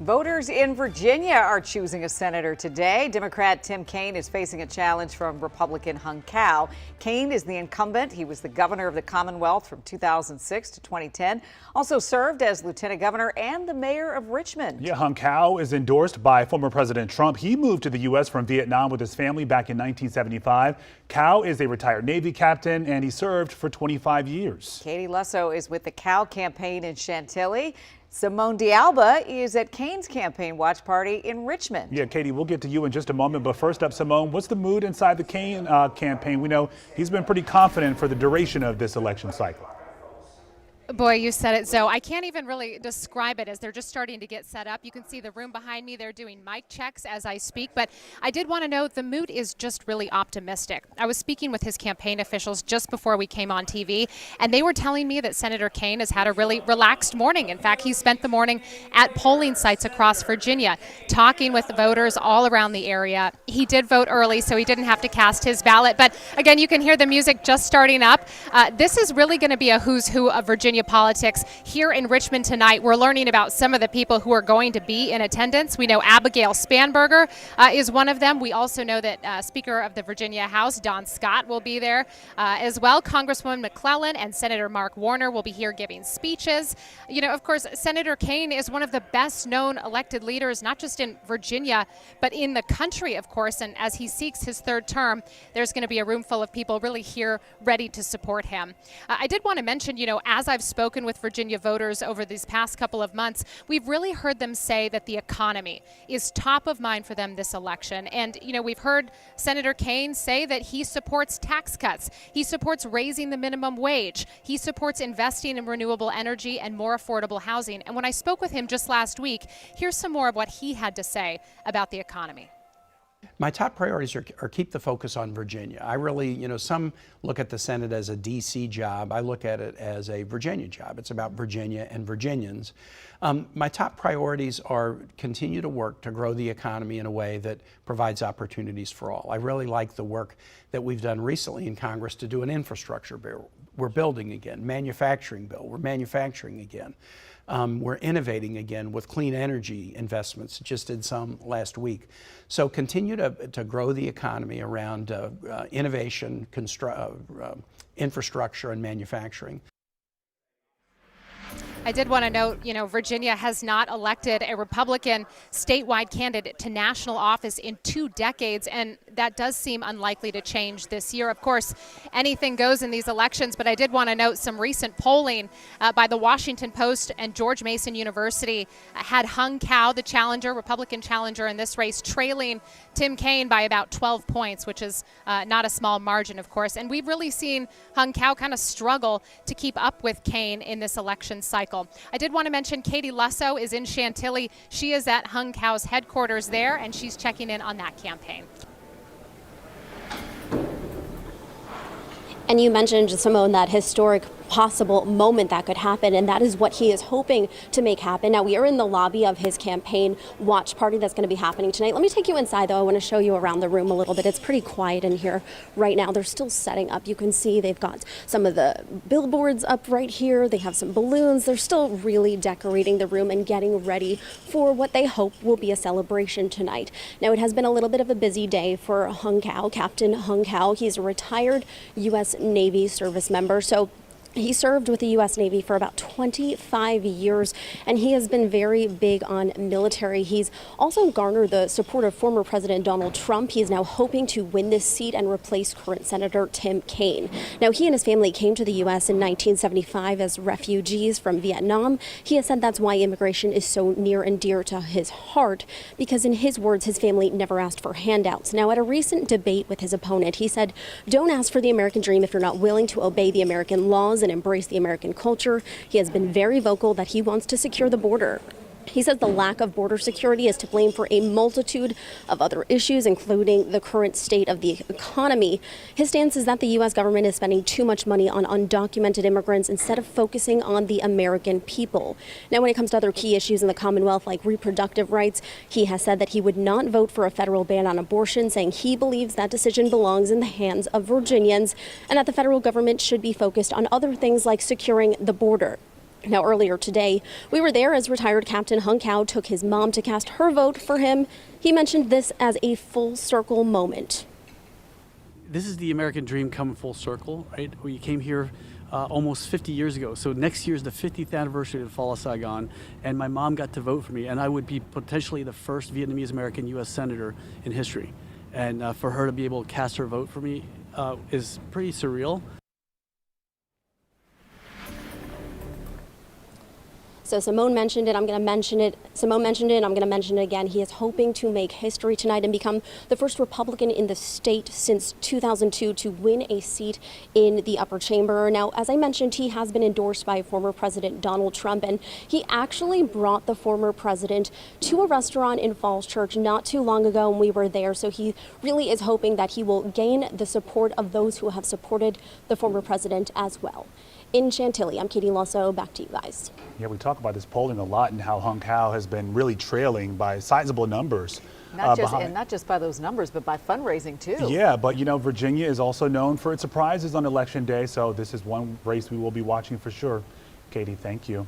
Voters in Virginia are choosing a senator today. Democrat Tim Kaine is facing a challenge from Republican Hung Cao. Kaine is the incumbent. He was the governor of the Commonwealth from 2006 to 2010. Also served as lieutenant governor and the mayor of Richmond. Yeah, Hung Cao is endorsed by former President Trump. He moved to the U.S. from Vietnam with his family back in 1975. Cao is a retired Navy captain, and he served for 25 years. Katie Lusso is with the Cao campaign in Chantilly. Simone D'Alba is at Kaine's campaign watch party in Richmond. Yeah, Katie, we'll get to you in just a moment. But first up, Simone, what's the mood inside the Kaine campaign? We know he's been pretty confident for the duration of this election cycle. Boy, you said it, Zoe. I can't even really describe it as they're just starting to get set up. You can see the room behind me. They're doing mic checks as I speak. But I did want to note the mood is just really optimistic. I was speaking with his campaign officials just before we came on TV, and they were telling me that Senator Kaine has had a really relaxed morning. In fact, he spent the morning at polling sites across Virginia, talking with the voters all around the area. He did vote early, so he didn't have to cast his ballot. But again, you can hear the music just starting up. This is really going to be a who's who of Virginia politics here in Richmond tonight. We're learning about some of the people who are going to be in attendance. We know Abigail Spanberger is one of them. We also know that Speaker of the Virginia House, Don Scott, will be there as well. Congresswoman McClellan and Senator Mark Warner will be here giving speeches. You know, of course, Senator Kaine is one of the best known elected leaders, not just in Virginia, but in the country, of course. And as he seeks his third term, there's going to be a room full of people really here ready to support him. I did want to mention, you know, as I've spoken with Virginia voters over these past couple of months, we've really heard them say that the economy is top of mind for them this election. And, you know, we've heard Senator Kaine say that he supports tax cuts. He supports raising the minimum wage. He supports investing in renewable energy and more affordable housing. And when I spoke with him just last week, here's some more of what he had to say about the economy. My top priorities are keep the focus on Virginia. I really, you know, some look at the Senate as a D.C. job. I look at it as a Virginia job. It's about Virginia and Virginians. My top priorities are continue to work to grow the economy in a way that provides opportunities for all. I really like the work that we've done recently in Congress to do an infrastructure bill. We're building again. Manufacturing bill. We're manufacturing again. We're innovating again with clean energy investments, just did some last week. So continue to grow the economy around innovation, infrastructure, and manufacturing. I did want to note, you know, Virginia has not elected a Republican statewide candidate to national office in 2 decades, and that does seem unlikely to change this year. Of course, anything goes in these elections, but I did want to note some recent polling by the Washington Post and George Mason University had Hung Cao, the challenger, Republican challenger in this race, trailing Tim Kaine by about 12 points, which is not a small margin, of course. And we've really seen Hung Cao kind of struggle to keep up with Kaine in this election cycle. I did want to mention Katie Lusso is in Chantilly. She is at Hung Cao's headquarters there, and she's checking in on that campaign. And you mentioned, Simone, that historic possible moment that could happen, and that is what he is hoping to make happen. Now, we are in the lobby of his campaign watch party that's going to be happening tonight. Let me take you inside, though. I want to show you around the room a little bit. It's pretty quiet in here right now. They're still setting up. You can see they've got some of the billboards up right here. They have some balloons. They're still really decorating the room and getting ready for what they hope will be a celebration tonight. Now, it has been a little bit of a busy day for Hung Cao, Captain Hung Cao. He's a retired U.S. Navy service member, so he served with the U.S. Navy for about 25 years, and he has been very big on military. He's also garnered the support of former President Donald Trump. He's now hoping to win this seat and replace current Senator Tim Kaine. Now, he and his family came to the U.S. in 1975 as refugees from Vietnam. He has said that's why immigration is so near and dear to his heart, because in his words, his family never asked for handouts. Now, at a recent debate with his opponent, he said, "Don't ask for the American dream if you're not willing to obey the American laws and embrace the American culture." He has been very vocal that he wants to secure the border. He says the lack of border security is to blame for a multitude of other issues, including the current state of the economy. His stance is that the U.S. government is spending too much money on undocumented immigrants instead of focusing on the American people. Now, when it comes to other key issues in the Commonwealth, like reproductive rights, he has said that he would not vote for a federal ban on abortion, saying he believes that decision belongs in the hands of Virginians and that the federal government should be focused on other things like securing the border. Now, earlier today, we were there as retired Captain Hung Cao took his mom to cast her vote for him. He mentioned this as a full circle moment. This is the American dream coming full circle, right? We came here almost 50 years ago. So next year is the 50th anniversary of the fall of Saigon, and my mom got to vote for me, and I would be potentially the first Vietnamese American U.S. Senator in history. And for her to be able to cast her vote for me is pretty surreal. So Simone mentioned it, I'm going to mention it. Simone mentioned it, and I'm going to mention it again. He is hoping to make history tonight and become the first Republican in the state since 2002 to win a seat in the upper chamber. Now, as I mentioned, he has been endorsed by former President Donald Trump, and he actually brought the former president to a restaurant in Falls Church not too long ago when we were there. So he really is hoping that he will gain the support of those who have supported the former president as well. In Chantilly, I'm Katie Losso. Back to you guys. Yeah, we talk about this polling a lot and how Hung Cao has been really trailing by sizable numbers. Not just by those numbers, but by fundraising too. Yeah, but you know, Virginia is also known for its surprises on Election Day, so this is one race we will be watching for sure. Katie, thank you.